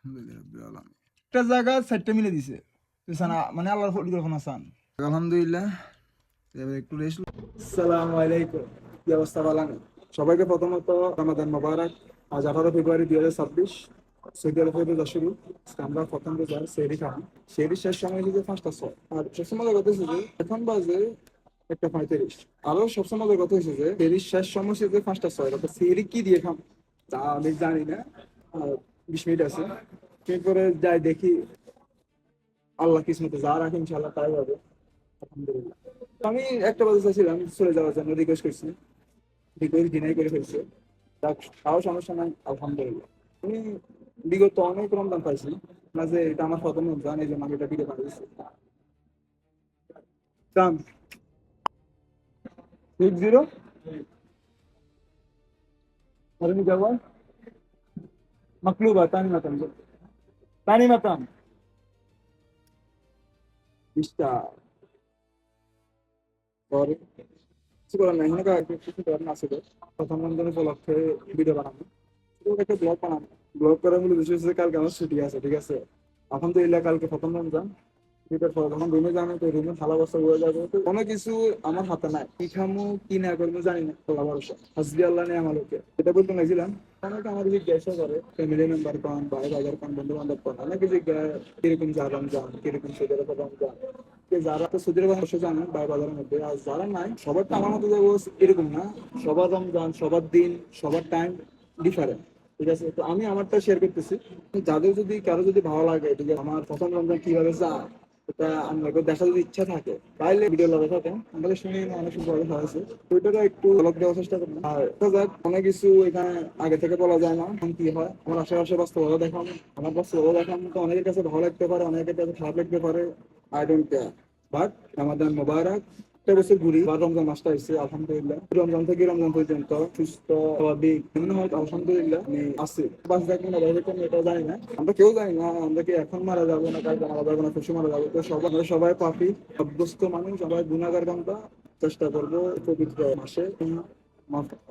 আলহামদুলিল্লাহ রাব্বিল আলামিন। একটা জায়গা সাইডটা মিলে দিছে মানে আল্লাহর পরিকল্পনা আসান। আলহামদুলিল্লাহ। এবার একটু রেস্ট। আসসালামু আলাইকুম, কি অবস্থা? ভালো না? সবাইকে প্রথমত রমাদান মোবারক। আজ 18 ফেব্রুয়ারি 2026, সৌদি আরব থেকে রোজা শুরু। আজকে আমরা প্রথম রোজা সেহরি খান। সেহরির শেষ সময় হচ্ছে 5টা 6। আর সবসময় মজার কথা হচ্ছে যে এখন বাজে 1টা 35। আরো সবসময় মজার কথা হচ্ছে যে সেহরির শেষ সময় হচ্ছে 5টা 6। অর্থাৎ সেহরি কি দিয়ে খাম তা আমি জানি না। আর 20 মিনিট আছে, এরপরে যাই দেখি আল্লাহ কিসমতে যা রাখে ইনশাআল্লাহ তাই হবে। আলহামদুলিল্লাহ। আমি একটা বাজে চাইছিলাম চলে যাওয়ার জন্য, রিকোয়েস্ট করছি, রিকোয়েস্ট ডিনাই করে ফেলছে। যাক, তাও সমস্যা নাই, আলহামদুলিল্লাহ। আমি বিগত অনেক রমজান পাইছি না, যে এটা আমার প্রথম রমজান, এই জন্য আমি এটা ভিডিও বানিয়েছি। দাম 60 Harus dijawab makluba tani matam bisa পরে কিছু করার নাই, এখানে কিছু করার না ছিল। প্রথম রমজান উপলক্ষে ভিডিও বানাবো, একটা ব্লগ বানাবো। ব্লগ করার মূল উদ্দেশ্য হচ্ছে কালকে আমার ছুটি আছে, ঠিক আছে? আলহামদুলিল্লাহ কালকে প্রথম রমজান। এটার পর যখন রুমে যাবো তো রুমে ভালো অবস্থা বোঝা যাবে, তো কোনো কিছু আমার হাতে নাই, কি খামো কি না করবো জানি না। আল্লাহ ভরসা, হাসবি আল্লাহ নেই আমাকে, এটা বলতে লাগছিলাম। অনেকে আমার জিজ্ঞাসা করে, ফ্যামিলি মেম্বার পান, ভাই বাজার পান, বন্ধু বান্ধব পান, অনেকে জিজ্ঞাসা কিরকম যা রমজান, কিরকম সেদের রমজান। যারা তো সুদের অবশ্য জানেন ভাই বাজারের মধ্যে, আর যারা নাই সবার তো আমার মতো যাবো এরকম না। সবার রমজান, সবার দিন, সবার টাইম ডিফারেন্ট, ঠিক আছে? তো আমি আমারটা শেয়ার করতেছি। যাদের যদি কারো যদি ভালো লাগে, ঠিক আছে, আমার প্রথম রমজান কিভাবে যায় এটা আপনাকে দেখার যদি ইচ্ছা থাকে তাহলে ভিডিও লগে থাকেন, আমাদের শুনে অনেক সুন্দর হয়েছে। ওইটারও একটু অলগ দেওয়ার চেষ্টা করবেন। আর যাক, অনেক কিছু এখানে আগে থেকে বলা যায় না এখন কি হয়। আমার আশেপাশে বাস্তবতা দেখানো, আমার বাস্তবতা দেখানো তো অনেকের কাছে ভালো লাগতে পারে, অনেকের কাছে খারাপ লাগতে পারে। আই ডোন্ট কেয়ার, বাট আমাদের মোবারক একটা বছর ঘুরি বা রমজান মাসটা এসেছে আলহামদুলিল্লাহ। রমজান থেকে রমজান পর্যন্ত সুস্থ স্বাভাবিক মনে হয় আলহামদুলিল্লাহ আমি আছি। বাস দেখবেন না বাইরে কেন এটা জানি না, আমরা কেউ জানি না আমরা কি এখন মারা যাবো না কালকে মারা যাবো না পরশু মারা যাবো। তো সবাই আমরা সবাই পাপী অভ্যস্ত মানুষ, সবাই গুনাহগার বান্দা। চেষ্টা করবো পবিত্র মাসে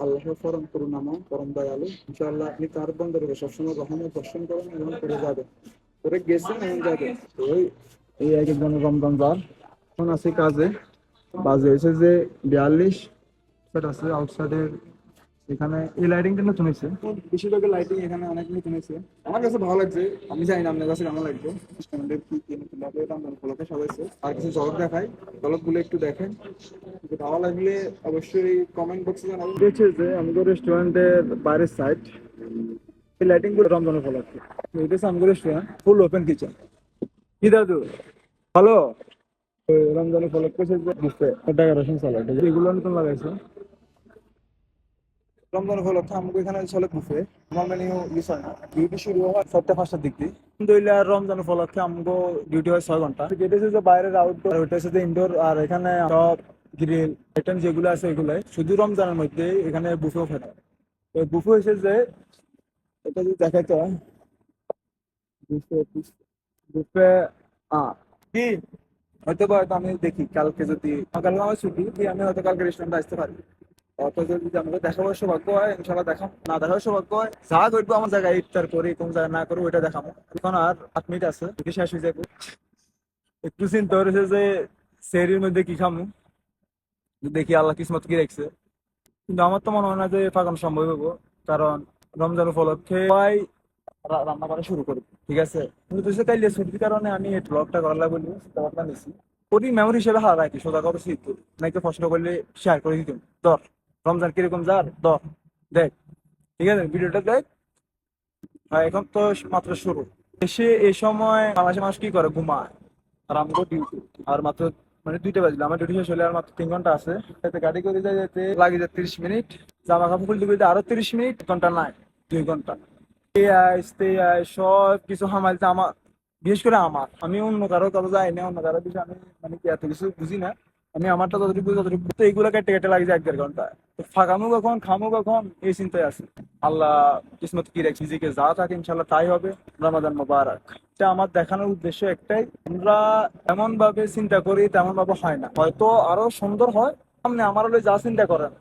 আল্লাহ ফরম করুন নামা পরম দয়ালু, ইনশাআল্লাহ আপনি তার বন্ধুকে সবসময় রহমত দর্শন করেন এবং করে যাবে, করে গেছেন এবং যাবে। তো এই এক একজন রমজান যার এখন আছে কাজে, বাজে হয়েছে যে 42 আছে আউটসাইডের। এখানে এই লাইটিংটা নতুন হয়েছে, বেশিরভাগ লাইটিং এখানে অনেক নতুন হয়েছে। আমার কাছে ভালো লাগছে, আমি জানি না আপনার কাছে কেমন লাগবে। রেস্টুরেন্টের কি কি নতুন ভাবে রমজান উপলক্ষে সবাইছে, আর কিছু ঝলক দেখাই, ঝলকগুলো একটু দেখেন। যদি ভালো লাগলে অবশ্যই কমেন্ট বক্সে জানাবেন। দেখছে যে আমাদের রেস্টুরেন্টের বাইরের সাইড, এই লাইটিং গুলো রমজান উপলক্ষে। এটা হচ্ছে আমাদের রেস্টুরেন্ট, ফুল ওপেন কিচেন। কি দাদু ভালো? রমজান উপলক্ষে হচ্ছে যে বুফে, ডেকোরেশন সালাড এগুলো নতুন লাগাইছে। রমজান উপলক্ষে আমাকে এখানে চলে বুফে। আমার মেনু ইউজ হয় না, ডিউটি শুরু হয় 4টা 5টার দিক দিয়ে। আলহামদুলিল্লাহ রমজান উপলক্ষে আমাকে ডিউটি হয় 6 ঘন্টা। এটা হচ্ছে যে বাইরের আউটডোর, ওইটা হচ্ছে যে ইনডোর। আর এখানে সব গ্রিল আইটেম যেগুলো আছে এগুলো শুধু রমজানের মধ্যে এখানে বুফে ফেলে। বুফে হয়েছে যে এটা যদি দেখাইতে হয়, বুফে বুফে কি হয়তো বা হয়তো আমি দেখি কালকে যদি কালকে আমার ছুটি দিয়ে আমি হয়তো কালকে রেস্টুরেন্টে আসতে পারি। অথচ যদি আমাকে দেখাবার সৌভাগ্য হয় ইনশাল্লাহ দেখাম, না দেখার সৌভাগ্য হয় যা করবো আমার জায়গায় ইফতার করি, কোন জায়গায় না করবো ওইটা দেখাবো। এখন আর 8 মিনিট আছে, ছুটি শেষ হয়ে যাবো। একটু চিন্তা করেছে যে সেহরির মধ্যে কি খামু, দেখি আল্লাহ কিসমত কি রাখছে। কিন্তু আমার তো মনে হয় না যে পাকানো সম্ভব হবো, কারণ রমজান উপলক্ষে সবাই রান্না করা শুরু করবে, ঠিক আছে? কিন্তু তুই কাইলে ছুটির কারণে আমি এই ব্লগটা করার বলি চিন্তা ভাবনা নিছি। ওটি মেমোরি হিসেবে হারা রাখি, সোজা কথা শীত নাকি প্রশ্ন করলে শেয়ার করে দিতাম। ধর রমজান কিরকম যার ধর দেখ, ঠিক আছে? ভিডিওটা দেখ। আর এখন তো মাত্র শুরু, এসে এই সময় বাংলাদেশের মানুষ কি করে, ঘুমায়। আর আমাকে ডিউটি আর মাত্র মানে 2টা বাজলো, আমার ডিউটি শেষ হলে আর মাত্র 3 ঘন্টা আছে। এতে গাড়ি করে যেতে লাগে যায় 30 মিনিট, জামা কাপড় খুলতে খুলতে আরো 30 মিনিট, 1 ঘন্টা নাই 2 ঘন্টা। সব কিছু সামালতে আমার, বিশেষ করে আমার, আমি অন্য কারো কথা যাই না, অন্য কারো বিষয়ে আমি মানে কি এত কিছু বুঝি না। আমি আমারটা যতটুকু যতটুকু তো এইগুলো কেটে কেটে লাগে যায় 1-1.5 ঘন্টা। তো ফাঁকামু কখন খামু কখন এই চিন্তায় আছে। আল্লাহ কিসমত কি রাখছি, যে যা থাকে ইনশাল্লাহ তাই হবে। রমাদান মোবারক। এটা আমার দেখানোর উদ্দেশ্য একটাই, আমরা এমন ভাবে চিন্তা করি তেমন ভাবে হয় না, হয়তো আরো সুন্দর হয় সামনে। আমার হলে যা চিন্তা করেন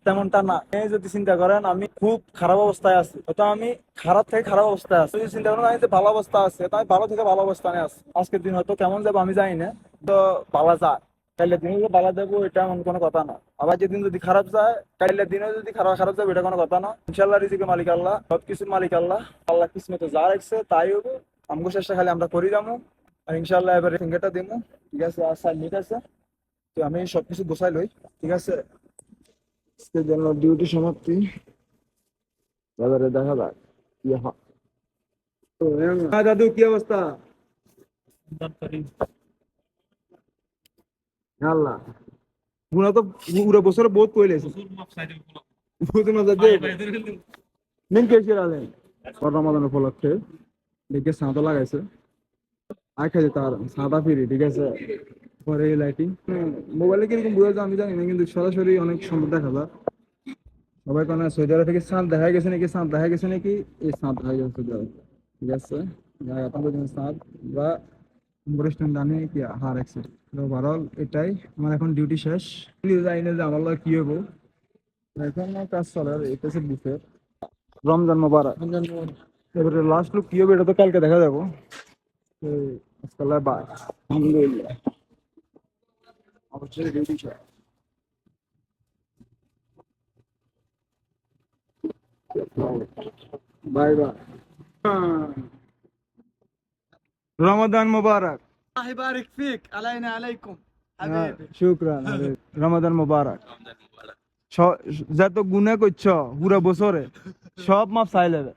তেমনটা না। আপনি যদি চিন্তা করেন আমি খুব খারাপ অবস্থায় আছি, তো আমি খারাপ থেকে খারাপ অবস্থায় আছি। যদি চিন্তা করেন আমি যে ভালো অবস্থা আছে, তো আমি ভালো থেকে ভালো অবস্থানে আছি। আজকের দিন হয়তো কেমন যাবো আমি জানি না, তো ভালো যায় কাইলে দিনে যে ভালো যাবো এটা এমন কোনো কথা না। আবার যেদিন যদি খারাপ যায় কাইলে দিনে যদি খারাপ খারাপ যাবে এটা কোনো কথা না। ইনশাল্লাহ রিজিকের মালিক আল্লাহ, সবকিছুর মালিক আল্লাহ। আল্লাহ কিসমতে যা রাখছে তাই হবে। আমগো চেষ্টা খালি আমরা করি যাবো, আর ইনশাল্লাহ এবারে ফিঙ্গারটা দিবো। ঠিক আছে, আচ্ছা ঠিক আছে, তো আমি সবকিছু গোছাই লই। ঠিক আছে, আজকের জন্য ডিউটি সমাপ্তি। এবারে দেখা যাক কি হয়। হ্যাঁ দাদু, কি অবস্থা? আল্লাহ, পুরা তো পুরো বছর বহুত কইলেছে বুঝুন না যাতে মেন কেসে আলেন রমাদান উপলক্ষে দেখে সাদা লাগাইছে আখা যেতে আর সাদা ফিরি। ঠিক আছে, পরে লাইটিং মোবাইলে কিরকম বোঝা যায় আমি জানি না, কিন্তু সরাসরি অনেক সুন্দর দেখা যায়। সবাই কোনো সৌদি আরব থেকে চাঁদ দেখা গেছে নাকি, চাঁদ দেখা গেছে নাকি, এই চাঁদ দেখা গেছে সৌদি আরব। ঠিক আছে, এখন পর্যন্ত চাঁদ বা রেস্টুরেন্ট জানি কি হার একশো। ওভারঅল এটাই, আমার এখন ডিউটি শেষ। জানি না যে আমার লগে কি হবো, এখন আমার কাজ চলে। আর এটা হচ্ছে বুফের। রমজান মোবারক। এবারে লাস্ট লুক কি হবে এটা তো কালকে দেখা যাবো। আজকাল বাই, আলহামদুলিল্লাহ অবশ্যই ডিউটি শেষ। Bye bye. রমাদান মোবারক। الله يبارك فيك علينا عليكم حبيبي শুকরান। রমাদান মোবারক। যত গুনাহ করছ পুরো বছরে সব মাপ চাই লেবে,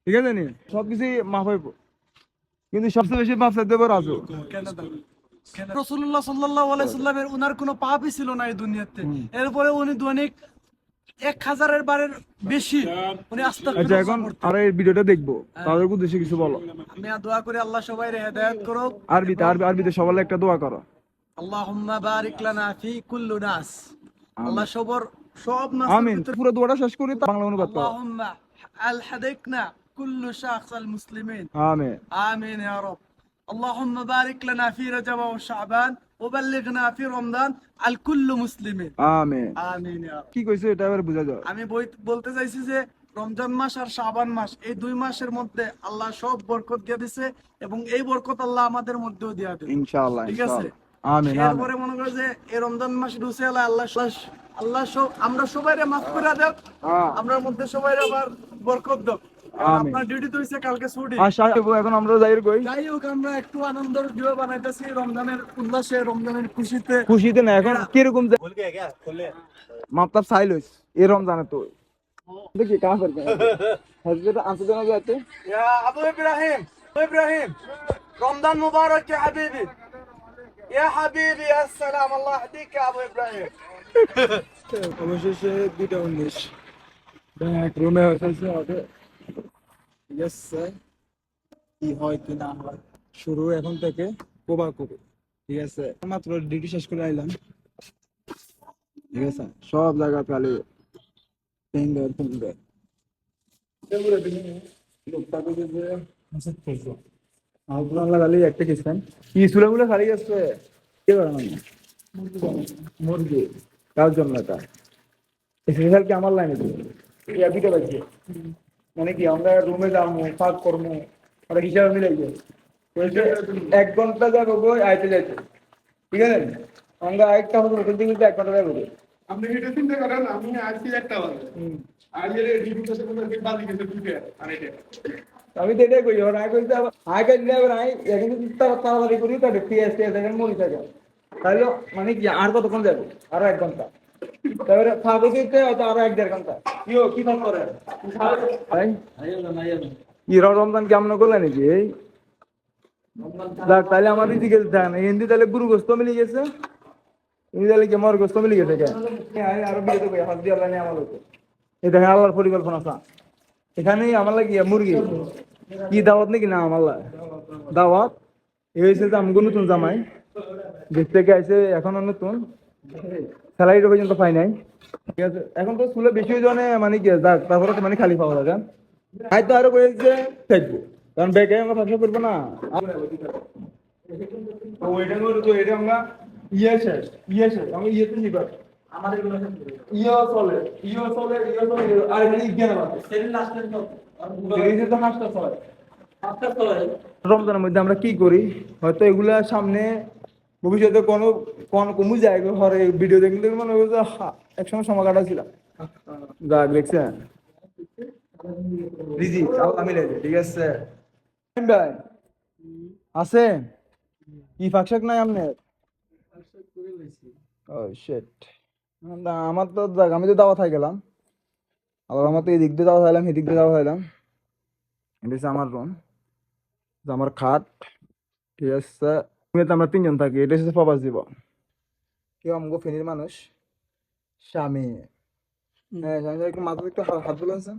ঠিক আছে নি? সবকিছু মাফ হইব, কিন্তু সবচেয়ে বেশি মাপ চাইতে পারো আজও। রাসূলুল্লাহ সাল্লাল্লাহু আলাইহি সাল্লামের উনার কোনো পাপই ছিল না এই দুনিয়াতে, এরপরে উনি দৈনিক 1000-এর বারের বেশি উনি আচ্ছা, আস্তাগফিরুল্লাহ এখন পড়তেন। আর এই ভিডিওটা দেখবো, তাদের উদ্দেশ্যে কিছু বলো। আমি দোয়া করি আল্লাহ সবাইরে হেদায়েত করুক। আরবিতে সবার একটা দোয়া করো। আল্লাহুম্মা বারিক লানা ফি কুল্লি নাস, আল্লাহ সব নাসের আমিন। ভিতরে পুরো দোয়াটা শেষ করি, বাংলা অনুবাদ করো। আল্লাহুম্মা আল হাদাইকনা কুল্লু শাখস আল মুসলিমিন আমিন। آمين يا رب. اللهم بارك لنا في رجب وشعبان وبلغنا في رمضان الكل مسلمين আমিন। آمين يا رب. কি কইছো এটা এবার বুঝা যায়। আমি বলতে চাইছি যে রমজান মাস আর শাবান মাস এই 2 মাসের মধ্যে আল্লাহ সব বরকত দিয়ে দিছে, এবং এই বরকত আল্লাহ আমাদের মধ্যেও দিয়া দেবে ইনশাআল্লাহ, ঠিক আছে। ইনশাআল্লাহ। আমিন, আমিন। এরপরে মনে করো যে এই রমজান মাস ঢুকে আল্লাহ আল্লাহ সব আমরা সবাইরে মাফ করে দেব, আমরার মধ্যে সবাইরে আবার বরকত দেব। আপনার ডিউটি তো হইছে কালকে ছুটি। আশা করব এখন আমরা যাই কই। যাই হোক, আমরা একটু আনন্দের ভিডিও বানাইতেছি রমজানের উল্লাসে, রমজানের খুশিতে। খুশিতে না, এখন কিরকম মাপতাপ চাই লইস এই রমজানে তো দেখি কাফের হযরত আনসার জানা যাচ্ছে। ইয়া আবু ইব্রাহিম, রমজান মুবারক ইয়া হাবিবি, ইয়া হাবিবি, আসসালাম, আল্লাহ ইয়াহদিক ইয়া আবু ইব্রাহিম। অবশেষে 2:19 ব্যাক রুমে হইছে হবে। ইয়েস স্যার, কি হয় কি না হয় শুরু এখন থেকে কোবাকুবি। ঠিক আছে, মাত্র ডিউটি শেষ করে আইলাম। ঠিক আছে, সব জায়গা খালি ফিঙ্গার আপনার খালি একটা কিসেন কি চুলাগুলো খালি আছে। কি করেন মুরগি কার জন্য এটা স্পেশাল কি আমার লাইনে দিকে বাজছে, মানে কি আমরা রুমে যাবো কাজ করবো ওরা হিসাবে মিলাই যায় 1 ঘন্টা যাবো আইতে যাইতে। ঠিক আছে, আমরা একটা হবে হোটেল থেকে 1 ঘন্টা যাবো। আপনি এটা চিন্তা করেন, আমি আজকে একটা বাজে আজের ডিউটি করতে করতে বাজি গেছে দুটো আড়াইটা। আমি তো এটাই করি, ওর আগে কইতে আগে কাটলে আবার এখন যদি তাড়াতাড়ি করি তাহলে পিএসটি দেখেন মরি থাকে, তাহলে মানে কি আর কতক্ষণ যাবে, আরো 1 ঘন্টা। তারপরে খাবো দিতে হয়তো আরো 1-1.5 ঘন্টা। কি ফোন করে কি রমজান কেমন করলে নাকি এই তাহলে আমার দিকে দেখেন হিন্দি তাহলে গুরু গোস্ত মিলে গেছে, হিন্দি তাহলে কি আমার গোস্ত মিলে গেছে আরো বিয়ে দেবো হাত দিয়ে আল্লাহ নিয়ে আমার লোকে এই দেখেন আল্লাহর পরিকল্পনা আছে এখানেই আমার লাগে মুরগি কি দাওয়াত নাকি না আমার দাওয়াত এই হয়েছে যে আমগো নতুন জামাই দেশ থেকে আইসে এখনো নতুন স্যালারিটা পর্যন্ত পাই নাই। ঠিক আছে, এখন তো স্কুলে বেশি জনে মানে কি যাক তারপরে তো মানে খালি পাওয়া যায় হয়তো আরো কয়েছে থাকবো, কারণ বেগে আমরা ব্যবসা করবো না। ওইটা তো এটা আমরা শেষ আমরা ইয়েতে নিবা ইও চলে আর এখানে ইজ্ঞান আছে এই তো হাসটা চলে রমজানের মধ্যে আমরা কি করি হয়তো এগুলা সামনে ভবিষ্যতে কোনো কোন কমু যায় ঘরে ভিডিও দেখলে মনে হয় যে একসময় সময় কাটাছিলাম যাক দেখছেন রিজি আল্লাহ মিলে ঠিক আছে ভাই আছে কি ফাঁকশাক নাই আপনার ও শিট আমার তো আমি তো দাওয়া থাই গেলাম আবার আমার তো এই দিক দিয়ে দাওয়া থাইলাম এই দিক দিয়ে দাওয়া থাইলাম এটা হচ্ছে আমার রুম আমার খাট ঠিক আছে আমরা তিনজন থাকি এটা হচ্ছে প্রবাস জীবন কেউ আমগো ফেনীর মানুষ স্বামী হ্যাঁ স্বামী একটু মাথা একটু হাত বলেছেন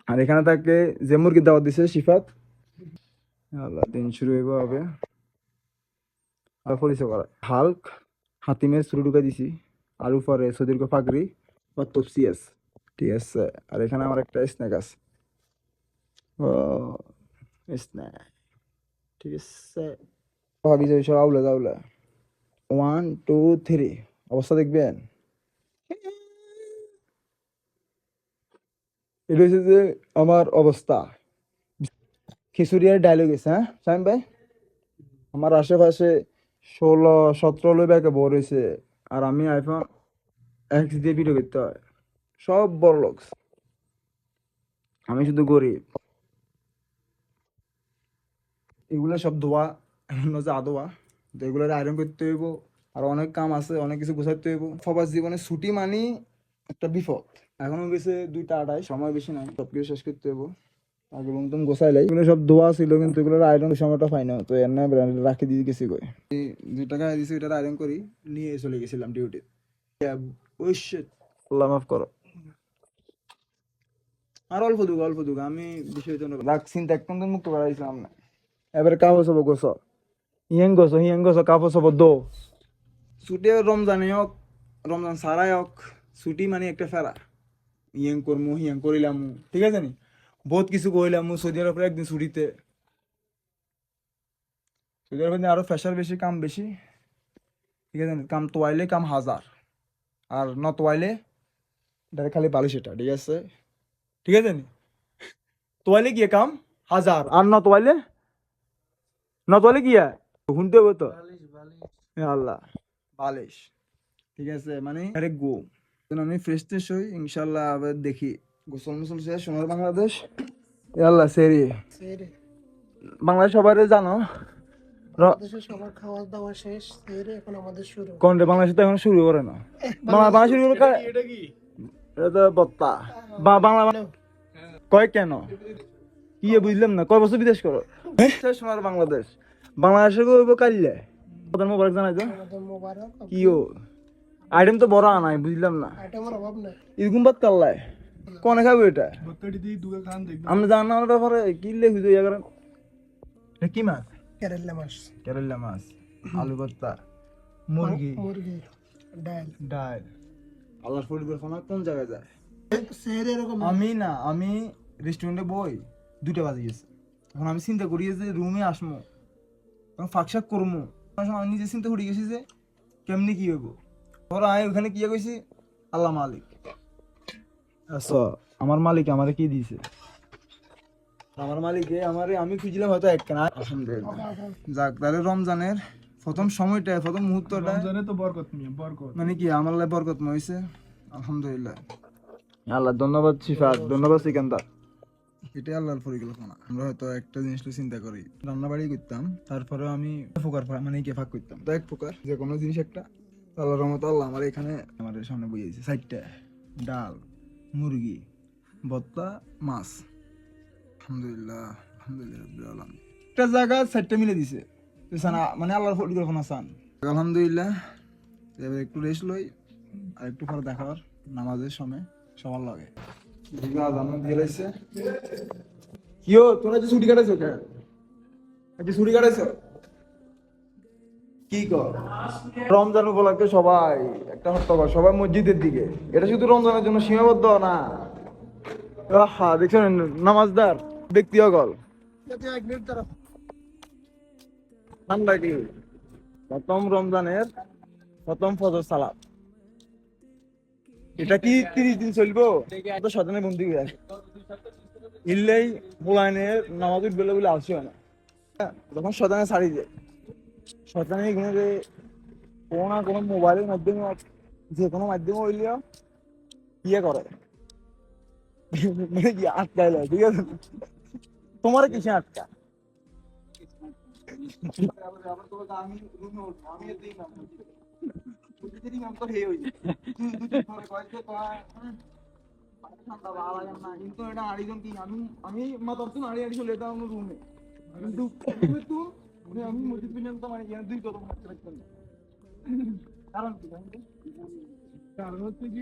আর এখানে তাকে যে মুরগির দাওয়াত দিছে সিফাত আল্লাহ দিন শুরু হইব হবে আর পরিচয় করা হাল্ক হাতিমের শুরু ঢুকে দিছি আর উপরে সুদীর্ঘ পাগড়ি বা তপসিয়াস ঠিক আছে আর এখানে আমার একটা স্ন্যাক আছে ও স্ন্যাক ঠিক আছে ভাবি যে সব আউলা যাওলা 1 2 3 অবস্থা দেখবেন এটা হচ্ছে যে আমার অবস্থা খিচুড়িয়ার ডায়লগ আছে হ্যাঁ সাইম ভাই আমার আশেপাশে 16-17 লোক ব্যাগে বড় হয়েছে আর আমি আইফোন এক্স দিয়ে ভিডিও করতে হয় সব বড় লোক আমি শুধু গরিব এগুলো সব ধোয়া এমন যে আদোয়া তো এগুলোর আয়রন করতে হইব আর অনেক কাম আছে অনেক কিছু গুছাইতে হইব সবার জীবনে ছুটি মানি একটা বিপদ এখনো গেছে 2:28 সময় বেশি নাই সবকিছু শেষ করতে হইব আগে তুমি গোছাইলাই এগুলো সব ধোয়া ছিল কিন্তু এগুলোর আয়রন সময়টা পাই না তো এর না রাখি দিয়ে গেছি কই 2 টাকা দিয়েছি ওটা আয়রন করি নিয়ে চলে গেছিলাম ডিউটি ওই শিট আল্লাহ মাফ করো আর অল্প দুগ আমি বিষয়টা রাখ চিন্তা একদম মুক্ত করাইছিলাম না এবারে কাপড় সব গোছ হিয়াং গোছ কাপড় সব দো ছুটি রমজানে হোক রমজান সারাই হোক ছুটি মানে একটা ফেরা হিয়াং করমু হিয়াং করিলাম ঠিক আছে নি বহুত কিছু কইলাম সৌদি আরবের একদিন ছুটিতে সৌদি আরবের আরো প্রেশার বেশি কাম বেশি ঠিক আছে কাম তোয়াইলে কাম 1000 আর ন তোয়াইলে ডাইরেক্ট খালি বালিশ এটা ঠিক আছে নি তোয়াইলে গিয়ে কাম 1000 আর ন তোয়াইলে কি শুনতে হবে তো আল্লাহ বালিশ ঠিক আছে মানে আরে গো আমি ফ্রেশ ট্রেশ হই ইনশাল্লাহ আবার দেখি গোসল মুসল শেষ সোনার বাংলাদেশ আল্লাহ সেরি বাংলাদেশ সবাই জানো সবার খাওয়া দাওয়া শেষ এখন আমাদের শুরু কোন রে বাংলাদেশে তো এখন শুরু করে না বাংলা শুরু করে এটা কি এটা তো বত্তা বাংলা কয় কেন কি বুঝলাম না কয় বছর বিদেশ করো সোনার বাংলাদেশ বাংলাদেশে করবো কাইলে মোবারক জানাই তো আমাদের মোবারক কি ও আইটেম তো বড় আনাই বুঝলাম না আইটেমের অভাব নাই এরকম বাদ কাল্লায় কোনে খাবো এটা বত্তাটি দিয়ে দুগা খান দেখবে আমরা জানা ওটা পরে কিনলে হুজো ইয়া করেন কি মাছ কেরালা মাছ মাছ আলু ভর্তা মুরগি ডাল আল্লাহর পরিকল্পনা কোন জায়গায় যায় সেরে এরকম আমি রেস্টুরেন্টে বই 2টা বাজে গেছে এখন আমি চিন্তা করি যে রুমে আসমো তখন ফাঁকশাক করবো আমি নিজে চিন্তা করি গেছি যে কেমনি কি হইব ধরো আমি ওখানে কি কইছি আল্লাহ মালিক আচ্ছা আমার মালিক আমারে কি দিয়েছে আমার মালিকে আমারে আমি খুঁজলাম হয়তো একখানা আলহামদুলিল্লাহ যাক তাহলে রমজানের প্রথম সময়টা প্রথম মুহূর্তটা রমজানে তো বরকত মানে কি আমার লাই বরকতময় হয়েছে আলহামদুলিল্লাহ আল্লাহ ধন্যবাদ সিফাত ধন্যবাদ সিকান্দার এটাই আল্লাহর পরিকল্পনা আমরা হয়তো একটা জিনিস চিন্তা করি রান্না বাড়ি করতাম তারপরেও আমি প্রকার মানে কি ফাঁক করতাম তো এক প্রকার যে কোনো জিনিস একটা আল্লাহর রহমতে আল্লাহ আমার এখানে আমাদের সামনে বইয়েছে 4টা ডাল মুরগি ভর্তা মাছ আলহামদুলিল্লাহ একটা জায়গা 4টা মিলে দিছে মানে আল্লাহর পরিকল্পনা চান আলহামদুলিল্লাহ এবার একটু রেস্ট লই আর একটু পরে দেখার নামাজের সময় সবার লাগে কিও তোরা যে ছুটি কাটাইছো ছুটি কাটাইছো কি কর রমজান উপলক্ষে সবাই একটা হত্যা কর সবাই মসজিদের দিকে এটা শুধু রমজানের জন্য সীমাবদ্ধ না দেখছেন নামাজদার ব্যক্তি অগল ঠান্ডা কি প্রথম রমজানের প্রথম ফজর সালাত, এটা কি 30 দিন চলবো? তো শয়তানের বন্দি হয়ে আছে ইল্লাই হুলাইনের নামাজ উঠবে বলে আসি হয় না। যখন শয়তানে ছাড়ি যায়, শয়তানে এখানে কোনো না কোনো মোবাইলের মাধ্যমে যে কোনো মাধ্যমে হইলেও ইয়ে করে, মানে কি আটকাইল, ঠিক আছে? তোমার কিসে আটকা? আমি মাতার তো নাড়ি চলে যেতাম আমার রুমে, কিন্তু আমি মসজিদ পর্যন্ত মানে 2 কদম হাঁটতে পারতাম না। কারণ কি কারণ হচ্ছে কি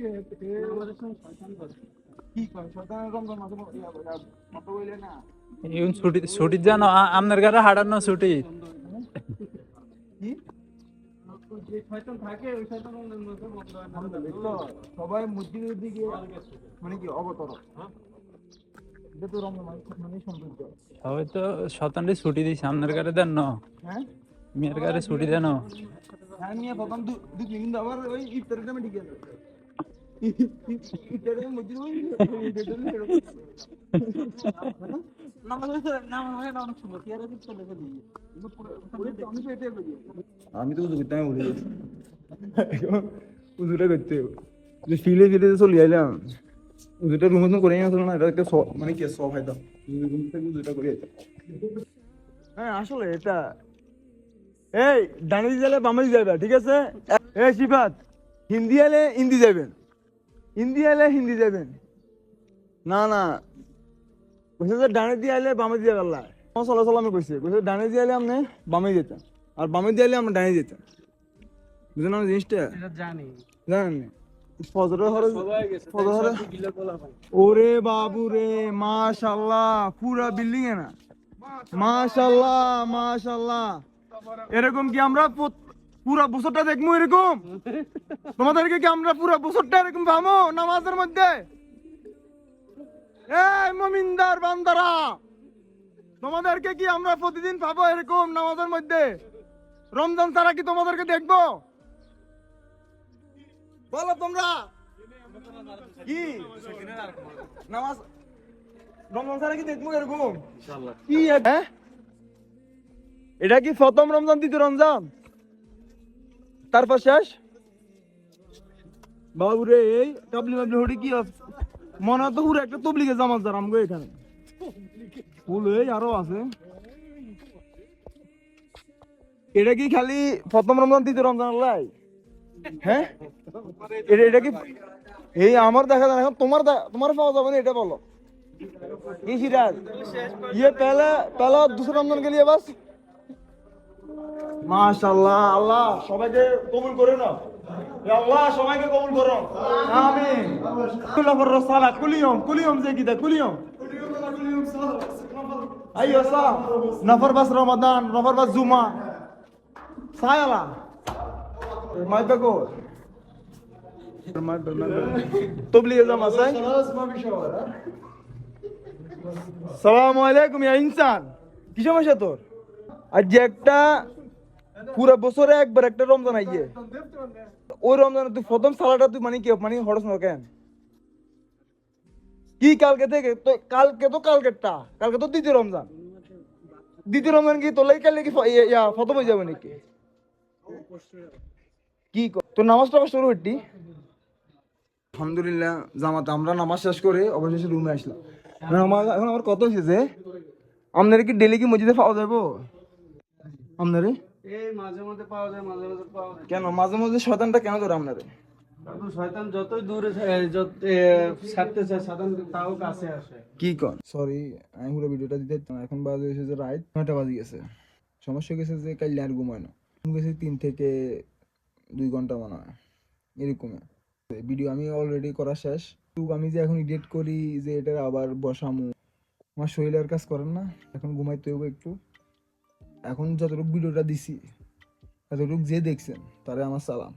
আমাদের সঙ্গে শয়তান করে। কি কয় শয়তানের রমজান মাসে মত বইলে না এখন ছুটি জানো আপনার ঘরে হাঁটানো ছুটি কি যে শয়তান থাকে ওই শয়তান রমজান মাসে বন্ধ হয় না। দেখো সবাই মসজিদের দিকে মানে কি অবতর, এটা তো রমজান মাস মানে সৌন্দর্য। সবাই তো শতান্ডি ছুটি দিছে, আপনার ঘরে দেন না? হ্যাঁ মেয়ের ঘরে ছুটি দেন? হ্যাঁ নিয়ে প্রথম 2 দিন কিন্তু আবার ওই ইফতারের টাইমে ঠিক আছে, ইফতারের মধ্যে ওই আমি তো উজু করতে বলি উজুটা করতে ফিলে ফিলে চলে আইলাম, উজুটা রুম করে আসলো না, এটা একটা মানে কি সব হয়তো রুম থেকে উজুটা করে। হ্যাঁ আসলে এটা এই ডানি দিলে বামে যাবে, ঠিক আছে? এই সিফাত হিন্দি এলে হিন্দি যাবেন, হিন্দি এলে হিন্দি যাবেন, না না কইছে যে ডানে দিয়ে আইলে বামে দিয়ে গেল। আমি কইছে কইছে ডানে দিয়ে আইলে আপনি বামে যেতেন, আর বামে দিয়ে আইলে আমরা ডানে যেতাম। বুঝলেন না জিনিসটা? জানি জানেন ওরে বাবু রে, মাশাআল্লাহ পুরা বিল্ডিং এ না, মাশাআল্লাহ মাশাআল্লাহ। এরকম কি আমরা পুরা বছরটা দেখবো এরকম? তোমাদেরকে কি আমরা পুরা বছরটা এরকম পাবো নামাজের মধ্যে? এই মুমিনদার বান্দারা, তোমাদেরকে কি আমরা প্রতিদিন পাবো এরকম নামাজের মধ্যে? রমজান ছাড়া কি তোমাদেরকে দেখবো? বলো তোমরা কি নামাজ রমজান ছাড়া কি দেখবো এরকম? কি এটা কি প্রথম রমজান, দ্বিতীয় রমজান, তারপর শেষ? বাবুরে এই কাবলি মাবলি হটি কি মনে তো পুরো একটা তবলিগে জামাত যার আমগো এখানে ফুল এই আরো আছে। এটা কি খালি প্রথম রমজান দ্বিতীয় রমজান লাই? হ্যাঁ এটা কি এই আমার দেখা যায় এখন, তোমার পাওয়া যাবে না, এটা বলো কি সিরাজ? ये पहला दूसरा रमजान के लिए बस। মাশাআল্লাহ, আল্লাহ সবাইকে কবুল করে নাও, আল্লাহ সবাইকে কবুল করো, আমিন। কুলাফর রাসালা কুলিয়ম যে কিদা কুলিয়ম আইয়ো সা নফর বাস রমাদান, নফর বাস জুমা সায়ালা মাইবাগো তবলিগে জামা সাই। সালামু আলাইকুম ইয়া ইনসান, কি সমস্যা তোর? আজ যে একটা পুরো বছরে একবার একটা রমজান আইয়ে, ওই রমজানে তুই প্রথম সালাটা তুই মানে কি মানে হরস না কেন? কি কালকে থেকে তো কালকেরটা, কালকে তো দ্বিতীয় রমজান, দ্বিতীয় রমজান কি তোলাই কালে কি প্রথম হয়ে যাবে নাকি? কি তোর নামাজটা শুরু হইটি? আলহামদুলিল্লাহ জামাতে আমরা নামাজ শেষ করে অবশেষে রুমে আসলাম। এখন আমার কত হয়েছে, আপনারা কি ডেলি কি মসজিদে পাওয়া যাবো? আপনারে এই মাঝে মাঝে পাওয়া যায়, মাঝে মাঝে পাওয়া যায়। কেন মাঝে মাঝে শয়তানটা কেন ধরে আপনারে? শয়তান যতই দূরে ছাড়তে চায়, শয়তান তাও কাছে আসে। কি কন? সরি আমি পুরো ভিডিওটা দিতে এখন বাজে হয়েছে যে রাত 9টা বাজে গেছে। সমস্যা গেছে যে কাল আর ঘুমায় না, ঘুম গেছে 3 থেকে 2 ঘন্টা মনে হয় এরকম। ভিডিও আমি অলরেডি করা শেষ, আমি যে এখন এডিট করি যে এটা আবার বসামু, আমার শরীরের কাজ করেন না, এখন ঘুমাইতে হবে একটু। এখন যতটুকু ভিডিওটা দিছি এতটুকু যে দেখছেন তারে আমার সালাম,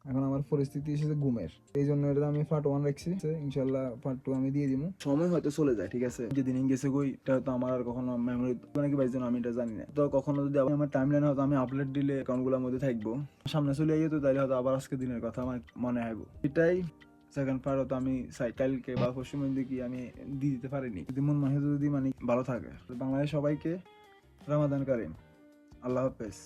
এখন আমার পরিস্থিতি এসেছে ঘুমের, এই জন্য এটা আমি পার্ট 1 রাখছি। ইনশাল্লাহ পার্ট 2 আমি দিয়ে দিব। সময় হয়তো চলে যায়, ঠিক আছে, যেদিন গেছে কই এটা তো আমার আর কখনো মেমোরি মানে কি বাইজন আমি এটা জানি না। তো কখনো যদি আমার টাইম লাইন হয়তো আমি আপলোড দিলে অ্যাকাউন্টগুলোর মধ্যে থাকবো, সামনে চলে আইয়ে তো তাইলে হয়তো আবার আজকে দিনের কথা আমার মনে আইবো। এটাই সেকেন্ড পার্ট হয়তো আমি কালকে বা পরশু মধ্যে কি আমি দিয়ে দিতে পারিনি। যদি মন মাহে যদি মানে ভালো থাকে। বাংলাদেশ সবাইকে রমাদান কারীম। আল্লাহ হাফেজ।